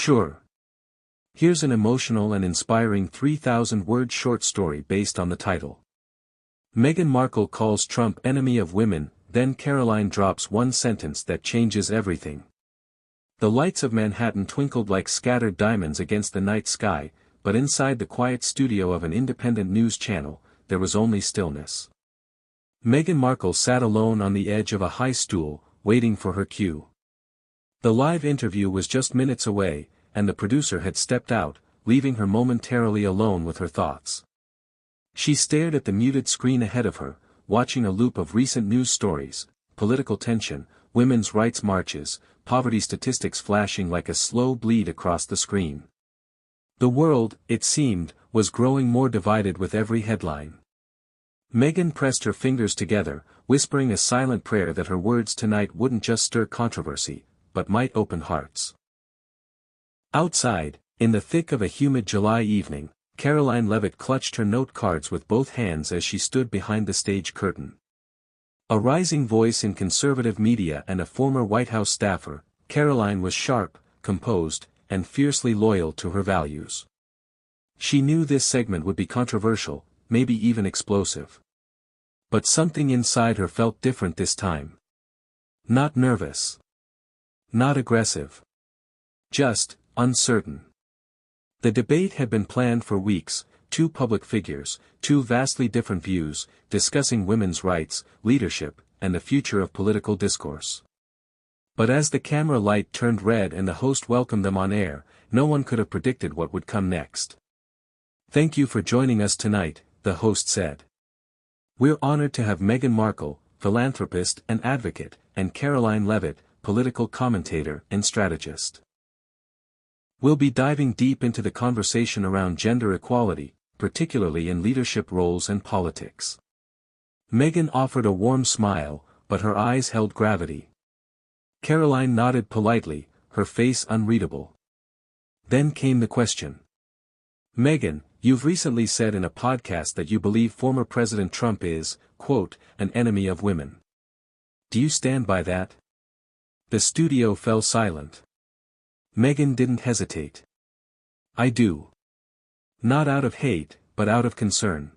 Sure. Here's an emotional and inspiring 3,000-word short story based on the title. Meghan Markle calls Trump enemy of women, then Karoline drops one sentence that changes everything. The lights of Manhattan twinkled like scattered diamonds against the night sky, but inside the quiet studio of an independent news channel, there was only stillness. Meghan Markle sat alone on the edge of a high stool, waiting for her cue. The live interview was just minutes away, and the producer had stepped out, leaving her momentarily alone with her thoughts. She stared at the muted screen ahead of her, watching a loop of recent news stories, political tension, women's rights marches, poverty statistics flashing like a slow bleed across the screen. The world, it seemed, was growing more divided with every headline. Meghan pressed her fingers together, whispering a silent prayer that her words tonight wouldn't just stir controversy, but might open hearts. Outside, in the thick of a humid July evening, Karoline Leavitt clutched her note cards with both hands as she stood behind the stage curtain. A rising voice in conservative media and a former White House staffer, Karoline was sharp, composed, and fiercely loyal to her values. She knew this segment would be controversial, maybe even explosive. But something inside her felt different this time. Not nervous. Not aggressive. Just uncertain. The debate had been planned for weeks, two public figures, two vastly different views, discussing women's rights, leadership, and the future of political discourse. But as the camera light turned red and the host welcomed them on air, no one could have predicted what would come next. "Thank you for joining us tonight," the host said. "We're honored to have Meghan Markle, philanthropist and advocate, and Karoline Leavitt, political commentator and strategist. We'll be diving deep into the conversation around gender equality, particularly in leadership roles and politics." Meghan offered a warm smile, but her eyes held gravity. Karoline nodded politely, her face unreadable. Then came the question. "Meghan, you've recently said in a podcast that you believe former President Trump is, quote, an enemy of women. Do you stand by that?" The studio fell silent. Meghan didn't hesitate. "I do. Not out of hate, but out of concern.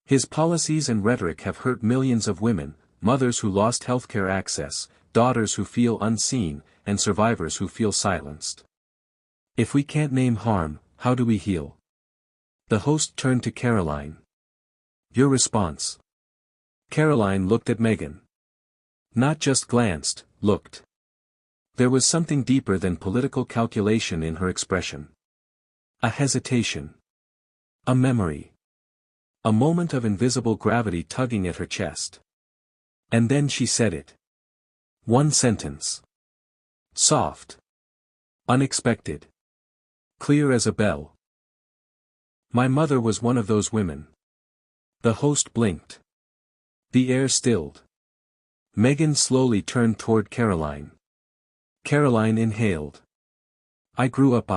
His policies and rhetoric have hurt millions of women, mothers who lost healthcare access, daughters who feel unseen, and survivors who feel silenced. If we can't name harm, how do we heal?" The host turned to Karoline. "Your response." Karoline looked at Meghan. Not just glanced, looked. There was something deeper than political calculation in her expression. A hesitation. A memory. A moment of invisible gravity tugging at her chest. And then she said it. One sentence. Soft. Unexpected. Clear as a bell. "My mother was one of those women." The host blinked. The air stilled. Meghan slowly turned toward Karoline. Karoline inhaled. "I grew up